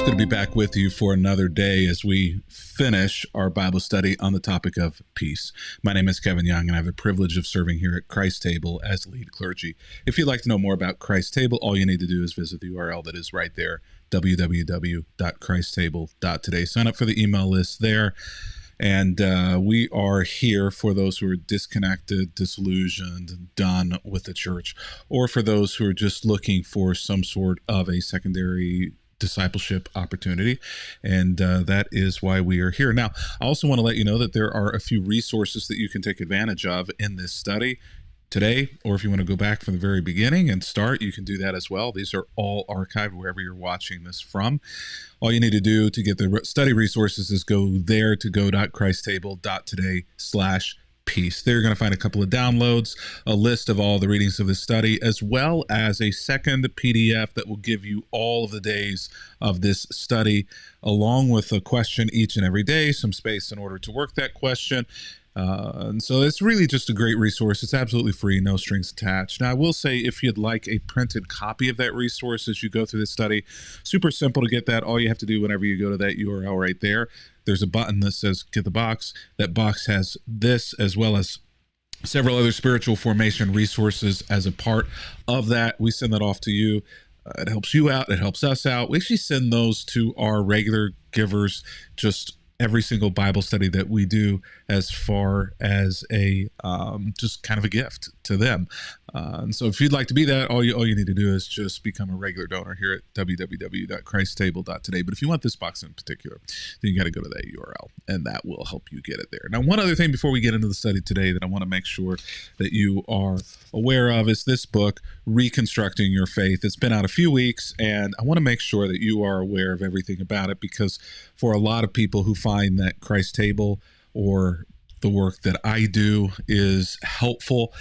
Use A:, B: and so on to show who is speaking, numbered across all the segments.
A: It's good to be back with you for another day as we finish our Bible study on the topic of peace. My name is Kevin Young, and I have the privilege of serving here at Christ Table as lead clergy. If you'd like to know more about Christ Table, all you need to do is visit the URL that is right there, www.christstable.today. Sign up for the email list there. And we are here for those who are disconnected, disillusioned, done with the church, or for those who are just looking for some sort of a secondary discipleship opportunity. And that is why we are here. Now, I also want to let you know that there are a few resources that you can take advantage of in this study today, or if you want to go back from the very beginning and start, you can do that as well. These are all archived wherever you're watching this from. All you need to do to get the study resources is go there to go.christstable.today/peace. There you're going to find a couple of downloads, a list of all the readings of this study, as well as a second PDF that will give you all of the days of this study, along with a question each and every day, some space in order to work that question. And so it's really just a great resource. It's absolutely free, no strings attached. Now, I will say, if you'd like a printed copy of that resource as you go through this study, super simple to get that. All you have to do whenever you go to that URL right there, there's a button that says get the box. That box has this, as well as several other spiritual formation resources as a part of that. We send that off to you. It helps you out. It helps us out. We actually send those to our regular givers, just every single Bible study that we do, as far as a just kind of a gift to them. And so if you'd like to be that, all you need to do is just become a regular donor here at www.christstable.today. But if you want this box in particular, then you got to go to that URL, and that will help you get it there. Now, one other thing before we get into the study today that I want to make sure that you are aware of is this book, Reconstructing Your Faith. It's been out a few weeks, and I want to make sure that you are aware of everything about it, because for a lot of people who find that Christ Table or the work that I do is helpful,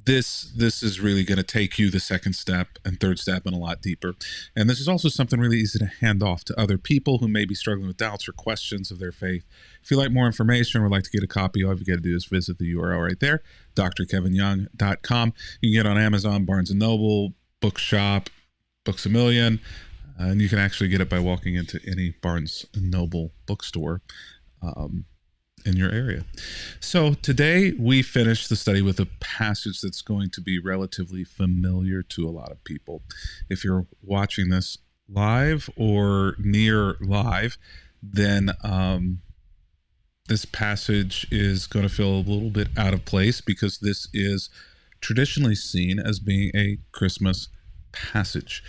A: this is really going to take you the second step and third step and a lot deeper. And this is also something really easy to hand off to other people who may be struggling with doubts or questions of their faith. If you'd like more information or would like to get a copy, all you've got to do is visit the URL right there, drkevinyoung.com. You can get on Amazon, Barnes & Noble, Bookshop, Books A Million, and you can actually get it by walking into any Barnes & Noble bookstore in your area. So today we finished the study with a passage that's going to be relatively familiar to a lot of people. If you're watching this live or near live, then this passage is going to feel a little bit out of place, because this is traditionally seen as being a Christmas passage.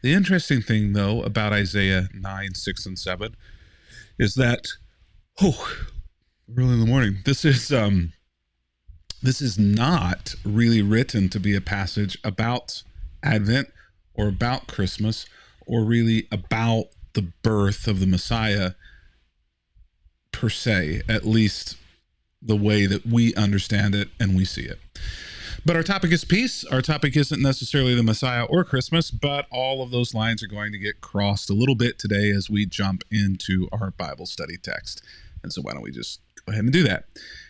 A: The interesting thing, though, about Isaiah 9, 6, and 7 is that, early in the morning, this is not really written to be a passage about Advent or about Christmas or really about the birth of the Messiah per se, at least the way that we understand it and we see it. But our topic is peace. Our topic isn't necessarily the Messiah or Christmas, but all of those lines are going to get crossed a little bit today as we jump into our Bible study text. And so why don't we just go ahead and do that.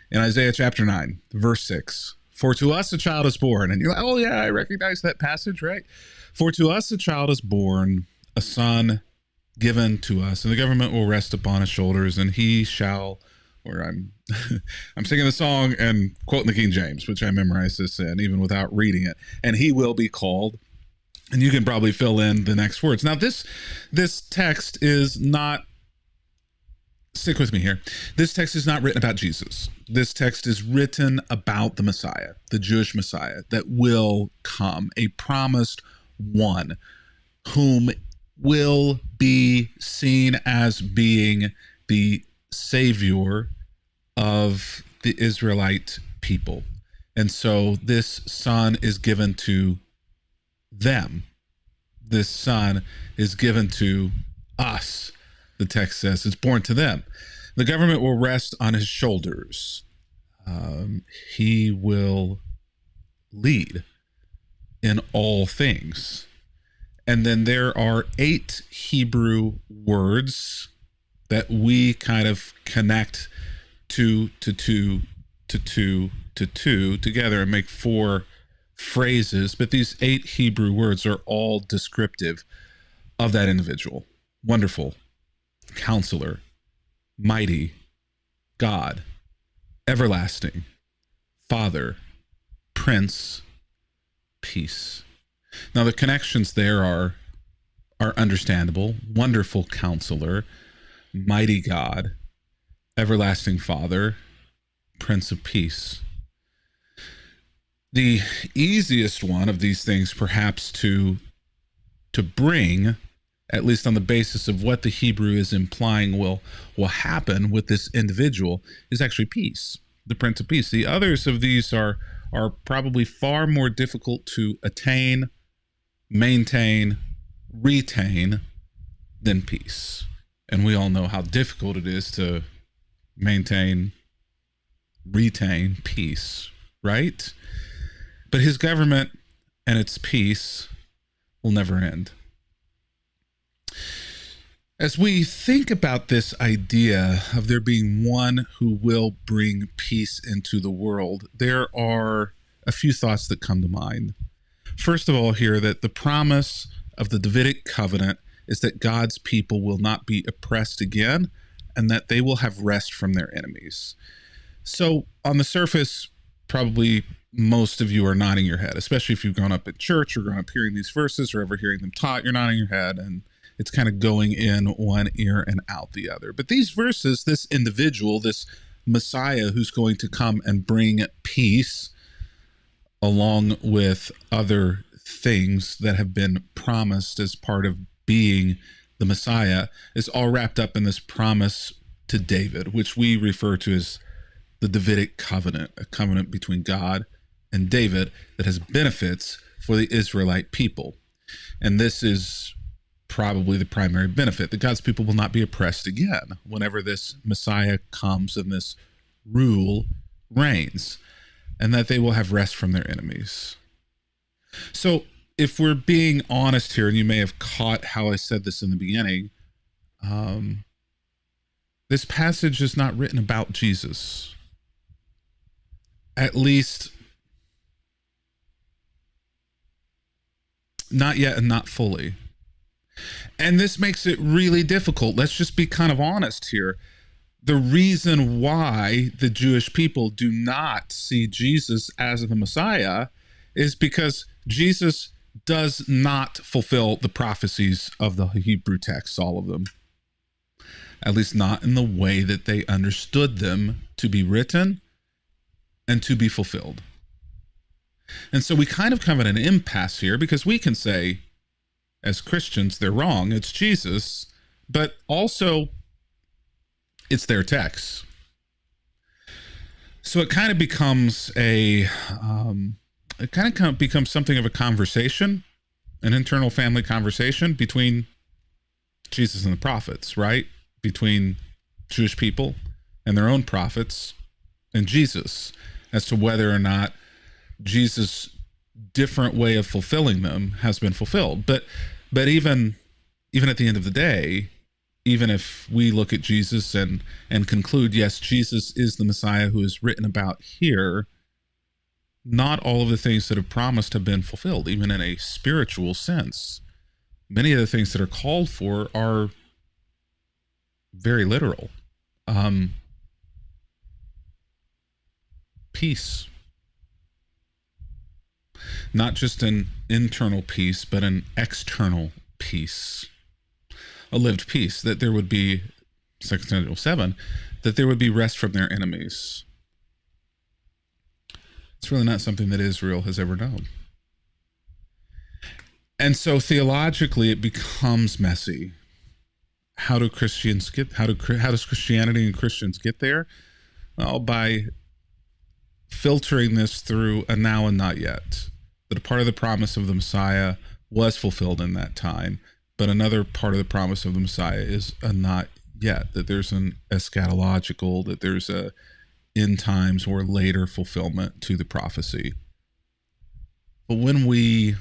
A: In Isaiah chapter 9, verse 6, "For to us a child is born." And you're like, oh yeah, I recognize that passage, right? "For to us a child is born, a son given to us, and the government will rest upon his shoulders, and he shall," or I'm singing the song and quoting the King James, which I memorized this in, even without reading it, "and he will be called," and you can probably fill in the next words. Now this text is not, stick with me here. This text is not written about Jesus. This text is written about the Messiah, the Jewish Messiah that will come, a promised one whom will be seen as being the Savior of the Israelite people. And so this son is given to them. This son is given to us. The text says it's born to them. The government will rest on his shoulders. He will lead in all things. And then there are 8 Hebrew words that we kind of connect two together and make 4 phrases. But these 8 Hebrew words are all descriptive of that individual. Wonderful, Counselor, Mighty, God, Everlasting, Father, Prince, Peace. Now the connections there are understandable. Wonderful Counselor, Mighty God, Everlasting Father, Prince of Peace. The easiest one of these things perhaps to bring, at least on the basis of what the Hebrew is implying will happen with this individual, is actually peace, the Prince of Peace. The others of these are probably far more difficult to attain, maintain, retain than peace. And we all know how difficult it is to maintain, retain peace, right? But his government and its peace will never end. As we think about this idea of there being one who will bring peace into the world, there are a few thoughts that come to mind. First of all, here, that the promise of the Davidic covenant is that God's people will not be oppressed again and that they will have rest from their enemies. So on the surface, probably most of you are nodding your head, especially if you've grown up at church or grown up hearing these verses or ever hearing them taught. You're nodding your head and it's kind of going in one ear and out the other. But these verses, this individual, this Messiah who's going to come and bring peace along with other things that have been promised as part of being the Messiah, is all wrapped up in this promise to David, which we refer to as the Davidic covenant, a covenant between God and David that has benefits for the Israelite people. And this is probably the primary benefit, that God's people will not be oppressed again whenever this Messiah comes and this rule reigns, and that they will have rest from their enemies. So if we're being honest here, and you may have caught how I said this in the beginning, this passage is not written about Jesus. At least not yet and not fully. And this makes it really difficult. Let's just be kind of honest here. The reason why the Jewish people do not see Jesus as the Messiah is because Jesus does not fulfill the prophecies of the Hebrew texts, all of them. At least not in the way that they understood them to be written and to be fulfilled. And so we kind of come at an impasse here, because we can say, as Christians, they're wrong, it's Jesus, but also it's their text. So it kind of becomes something of a conversation, an internal family conversation between Jesus and the prophets, right? Between Jewish people and their own prophets and Jesus, as to whether or not Jesus' different way of fulfilling them has been fulfilled. But even at the end of the day, even if we look at Jesus and conclude, yes, Jesus is the Messiah who is written about here, not all of the things that are promised have been fulfilled, even in a spiritual sense. Many of the things that are called for are very literal. Peace. Not just an internal peace, but an external peace. A lived peace, that there would be, 2 Samuel 7, that there would be rest from their enemies. It's really not something that Israel has ever known. And so theologically it becomes messy. How does Christianity and Christians get there? Well, by filtering this through a now and not yet. That a part of the promise of the Messiah was fulfilled in that time, but another part of the promise of the Messiah is a not yet, that there's an eschatological, that there's a end times or later fulfillment to the prophecy. But when we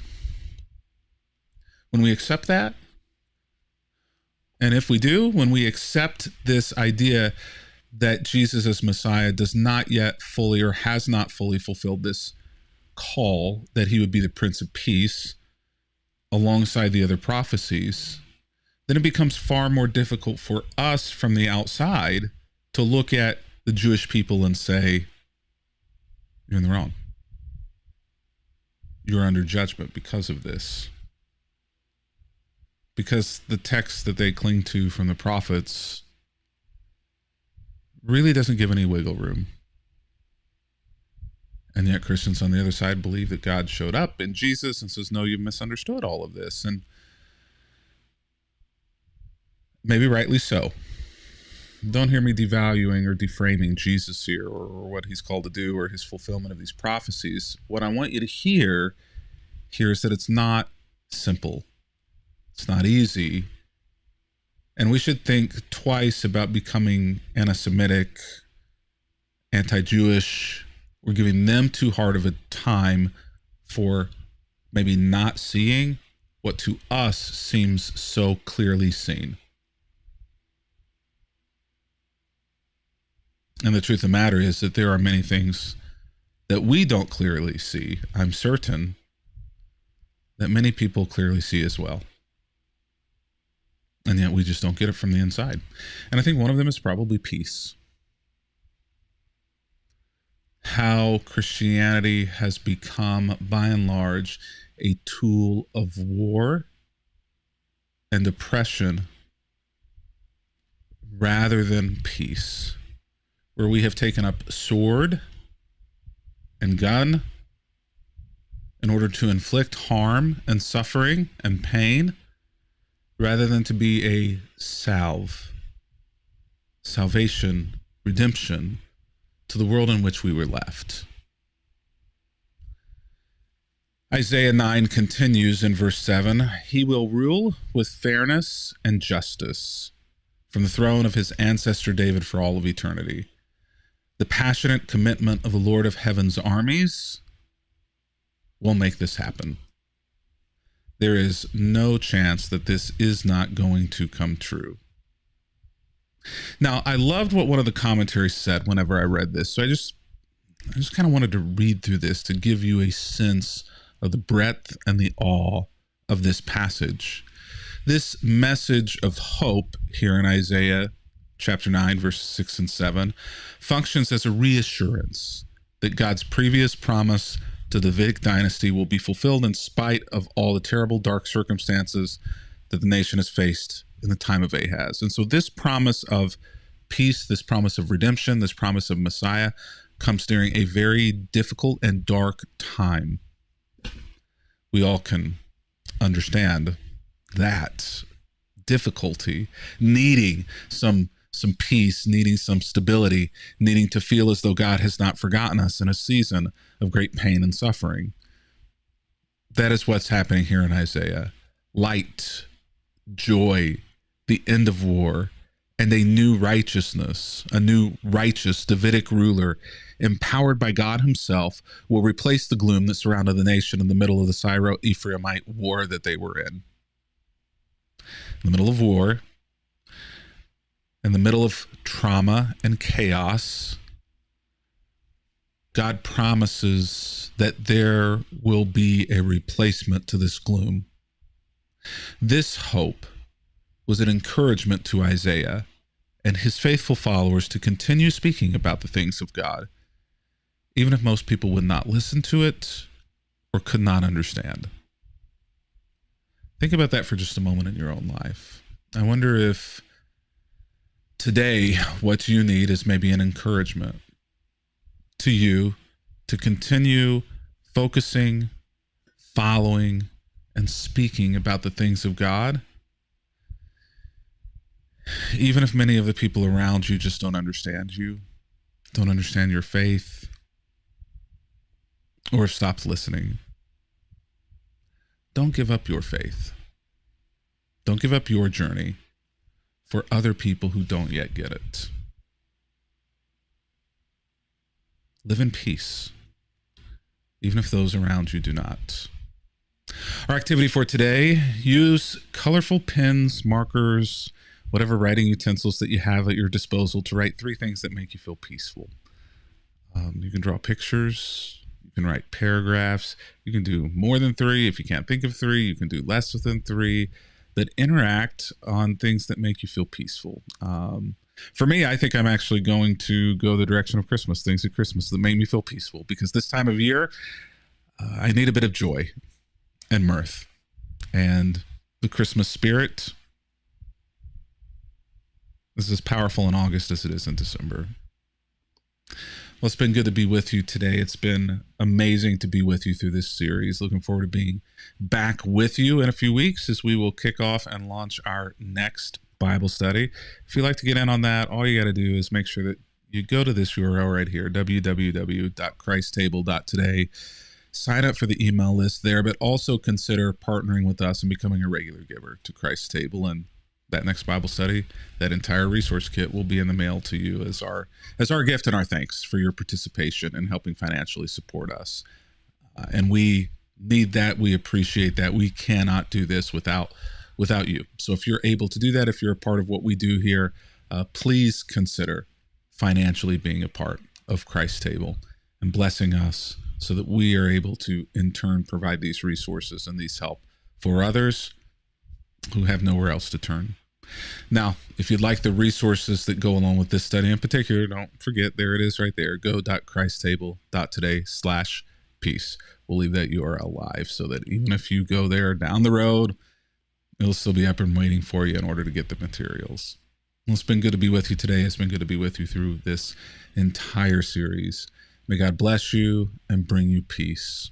A: accept that, and if we do, when we accept this idea that Jesus as Messiah does not yet fully or has not fully fulfilled this call, that he would be the Prince of Peace alongside the other prophecies, then it becomes far more difficult for us from the outside to look at the Jewish people and say, you're in the wrong. You're under judgment because of this. Because the text that they cling to from the prophets really doesn't give any wiggle room. And yet Christians on the other side believe that God showed up in Jesus and says, no, you've misunderstood all of this. And maybe rightly so. Don't hear me devaluing or deframing Jesus here or what he's called to do or his fulfillment of these prophecies. What I want you to hear here is that it's not simple. It's not easy. And we should think twice about becoming anti-Semitic, anti-Jewish, or giving them too hard of a time for maybe not seeing what to us seems so clearly seen. And the truth of the matter is that there are many things that we don't clearly see. I'm certain that many people clearly see as well. And yet we just don't get it from the inside. And I think one of them is probably peace. How Christianity has become, by and large, a tool of war and oppression rather than peace. Where we have taken up sword and gun in order to inflict harm and suffering and pain, rather than to be a salvation, redemption to the world in which we were left. Isaiah 9 continues in verse 7, he will rule with fairness and justice from the throne of his ancestor David for all of eternity. The passionate commitment of the Lord of Heaven's armies will make this happen. There is no chance that this is not going to come true. Now, I loved what one of the commentaries said whenever I read this. So I just kind of wanted to read through this to give you a sense of the breadth and the awe of this passage. This message of hope here in Isaiah chapter 9, verses 6 and 7, functions as a reassurance that God's previous promise to the Davidic dynasty will be fulfilled in spite of all the terrible, dark circumstances that the nation has faced in the time of Ahaz. And so this promise of peace, this promise of redemption, this promise of Messiah comes during a very difficult and dark time. We all can understand that difficulty, needing some peace, needing some stability, needing to feel as though God has not forgotten us in a season of great pain and suffering. That is what's happening here in Isaiah. Light, joy, the end of war, and a new righteousness, a new righteous Davidic ruler, empowered by God himself, will replace the gloom that surrounded the nation in the middle of the Syro-Ephraimite war that they were in. In the middle of war, in the middle of trauma and chaos, God promises that there will be a replacement to this gloom. This hope was an encouragement to Isaiah and his faithful followers to continue speaking about the things of God, even if most people would not listen to it or could not understand. Think about that for just a moment in your own life. I wonder if today what you need is maybe an encouragement to you to continue focusing, following, and speaking about the things of God, even if many of the people around you just don't understand you, don't understand your faith, or have stopped listening. Don't give up your faith. Don't give up your journey for other people who don't yet get it. Live in peace, even if those around you do not. Our activity for today, use colorful pens, markers, whatever writing utensils that you have at your disposal to write 3 things that make you feel peaceful. You can draw pictures, you can write paragraphs, you can do more than 3. If you can't think of 3, you can do less than 3. but interact on things that make you feel peaceful. For me, I think I'm actually going to go the direction of Christmas, things at Christmas that make me feel peaceful, because this time of year, I need a bit of joy and mirth, and the Christmas spirit is as powerful in August as it is in December. Well, it's been good to be with you today. It's been amazing to be with you through this series. Looking forward to being back with you in a few weeks as we will kick off and launch our next Bible study. If you'd like to get in on that, all you got to do is make sure that you go to this URL right here, www.christstable.today. Sign up for the email list there, but also consider partnering with us and becoming a regular giver to Christ's Table. And that next Bible study, that entire resource kit will be in the mail to you as our gift and our thanks for your participation in helping financially support us. And we need that. We appreciate that. We cannot do this without you. So if you're able to do that, if you're a part of what we do here, please consider financially being a part of Christ's Table and blessing us so that we are able to, in turn, provide these resources and these help for others who have nowhere else to turn. Now, if you'd like the resources that go along with this study in particular, don't forget, there it is right there, go.christstable.today/peace. We'll leave that URL live so that even if you go there down the road, it'll still be up and waiting for you in order to get the materials. Well, it's been good to be with you today. It's been good to be with you through this entire series. May God bless you and bring you peace.